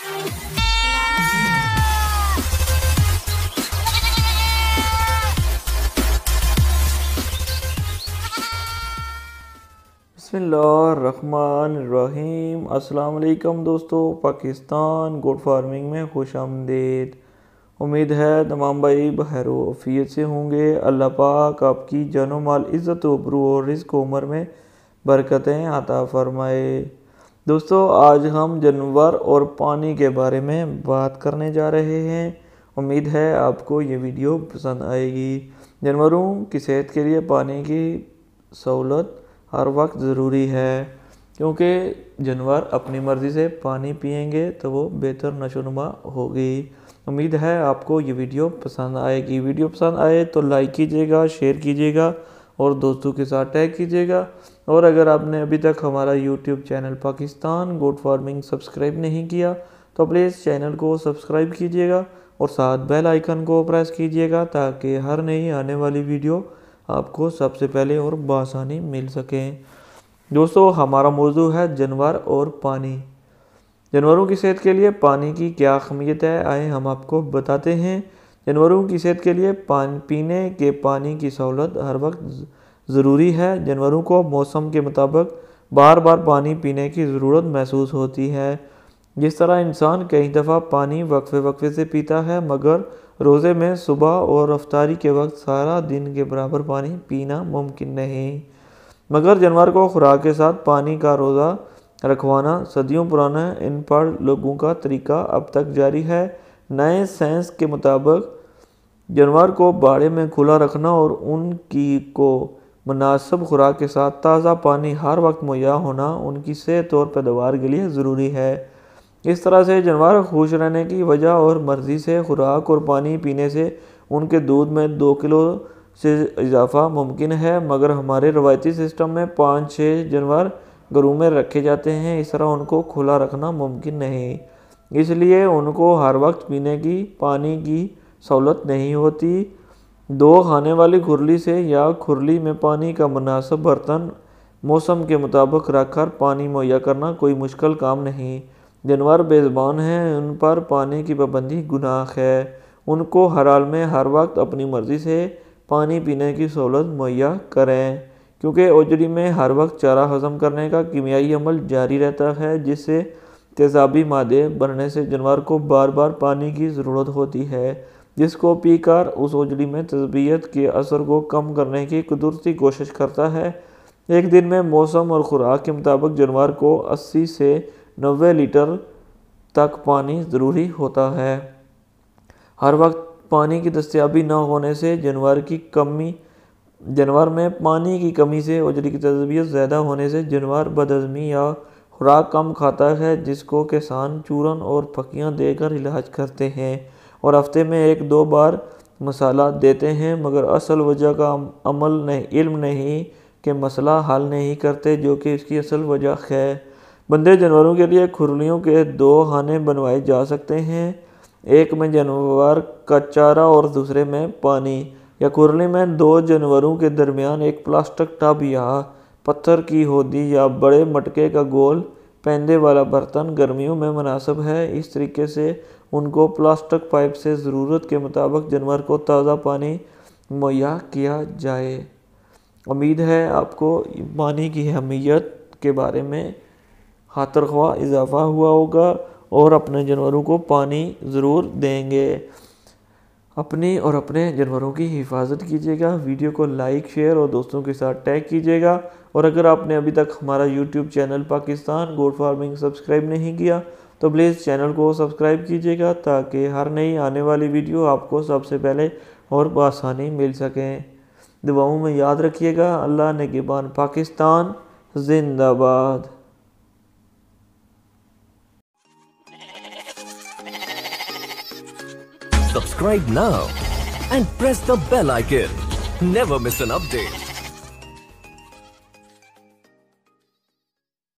بسم اللہ الرحمن الرحیم۔ السلام علیکم دوستو، پاکستان گوٹ فارمنگ میں خوش آمدید۔ امید ہے تمام بھائی بخیر و عافیت سے ہوں گے۔ اللہ پاک آپ کی جان و مال، عزت و عبرو اور رزق و عمر میں برکتیں عطا فرمائے۔ دوستو آج ہم جانور اور پانی کے بارے میں بات کرنے جا رہے ہیں۔ امید ہے آپ کو یہ ویڈیو پسند آئے گی۔ جانوروں کی صحت کے لیے پانی کی سہولت ہر وقت ضروری ہے، کیونکہ جانور اپنی مرضی سے پانی پئیں گے تو وہ بہتر نشو و نما ہوگی۔ امید ہے آپ کو یہ ویڈیو پسند آئے گی۔ ویڈیو پسند آئے تو لائک کیجیے گا، شیئر کیجیے گا اور دوستوں کے ساتھ ٹیگ کیجیے گا۔ اور اگر آپ نے ابھی تک ہمارا یوٹیوب چینل پاکستان گوٹ فارمنگ سبسکرائب نہیں کیا تو پلیز چینل کو سبسکرائب کیجیے گا اور ساتھ بیل آئیکن کو پریس کیجیے گا تاکہ ہر نئی آنے والی ویڈیو آپ کو سب سے پہلے اور بآسانی مل سکیں۔ دوستو ہمارا موضوع ہے جانور اور پانی۔ جانوروں کی صحت کے لیے پانی کی کیا اہمیت ہے، آئیں ہم آپ کو بتاتے ہیں۔ جانوروں کی صحت کے لیے پینے کے پانی کی سہولت ہر وقت ضروری ہے۔ جانوروں کو موسم کے مطابق بار بار پانی پینے کی ضرورت محسوس ہوتی ہے۔ جس طرح انسان کئی دفعہ پانی وقفے وقفے سے پیتا ہے، مگر روزے میں صبح اور افطاری کے وقت سارا دن کے برابر پانی پینا ممکن نہیں۔ مگر جانور کو خوراک کے ساتھ پانی کا روزہ رکھوانا صدیوں پرانا ان پڑھ لوگوں کا طریقہ اب تک جاری ہے۔ نئے سائنس کے مطابق جانور کو باڑے میں کھلا رکھنا اور ان کو مناسب خوراک کے ساتھ تازہ پانی ہر وقت مہیا ہونا ان کی صحت اور پیداوار کے لیے ضروری ہے۔ اس طرح سے جانور خوش رہنے کی وجہ اور مرضی سے خوراک اور پانی پینے سے ان کے دودھ میں 2 کلو سے اضافہ ممکن ہے، مگر ہمارے روایتی سسٹم میں 5-6 جانور گھروں میں رکھے جاتے ہیں، اس طرح ان کو کھلا رکھنا ممکن نہیں، اس لیے ان کو ہر وقت پینے کی پانی کی سہولت نہیں ہوتی۔ 2 کھانے والی کھرلی سے یا کھرلی میں پانی کا مناسب برتن موسم کے مطابق رکھ کر پانی مہیا کرنا کوئی مشکل کام نہیں۔ جانور بے زبان ہیں، ان پر پانی کی پابندی گناہ ہے۔ ان کو ہر حال میں ہر وقت اپنی مرضی سے پانی پینے کی سہولت مہیا کریں، کیونکہ اوجڑی میں ہر وقت چارہ ہضم کرنے کا کیمیائی عمل جاری رہتا ہے، جس سے تیزابی مادے بننے سے جانور کو بار بار پانی کی ضرورت ہوتی ہے، جس کو پی کر اس اوجڑی میں تیزابیت کے اثر کو کم کرنے کی قدرتی کوشش کرتا ہے۔ ایک دن میں موسم اور خوراک کے مطابق جانور کو 80 سے 90 لیٹر تک پانی ضروری ہوتا ہے۔ ہر وقت پانی کی دستیابی نہ ہونے سے جانور میں پانی کی کمی سے اوجڑی کی تیزابیت زیادہ ہونے سے جانور بدہضمی یا خوراک کم کھاتا ہے، جس کو کسان چورن اور پھکیاں دے کر علاج کرتے ہیں اور ہفتے میں 1-2 بار مسالہ دیتے ہیں، مگر اصل وجہ کا علم نہیں کہ مسئلہ حل نہیں کرتے، جو کہ اس کی اصل وجہ ہے۔ بندے جانوروں کے لیے کھرلیوں کے 2 خانے بنوائے جا سکتے ہیں، ایک میں جانور کا چارہ اور دوسرے میں پانی، یا کھرلی میں 2 جانوروں کے درمیان ایک پلاسٹک ٹب یا پتھر کی ہودی یا بڑے مٹکے کا گول پیندے والا برتن گرمیوں میں مناسب ہے۔ اس طریقے سے ان کو پلاسٹک پائپ سے ضرورت کے مطابق جانور کو تازہ پانی مہیا کیا جائے۔ امید ہے آپ کو پانی کی اہمیت کے بارے میں خاطر خواہ اضافہ ہوا ہوگا اور اپنے جانوروں کو پانی ضرور دیں گے۔ اپنی اور اپنے جانوروں کی حفاظت کیجیے گا۔ ویڈیو کو لائک، شیئر اور دوستوں کے ساتھ ٹیگ کیجیے گا، اور اگر آپ نے ابھی تک ہمارا یوٹیوب چینل پاکستان گوٹ فارمنگ سبسکرائب نہیں کیا تو پلیز چینل کو سبسکرائب کیجیے گا تاکہ ہر نئی آنے والی ویڈیو آپ کو سب سے پہلے اور بآسانی مل سکیں۔ دعاؤں میں یاد رکھیے گا۔ اللہ نگہبان۔ پاکستان زندہ باد۔ Subscribe now and press the bell icon. Never miss an update.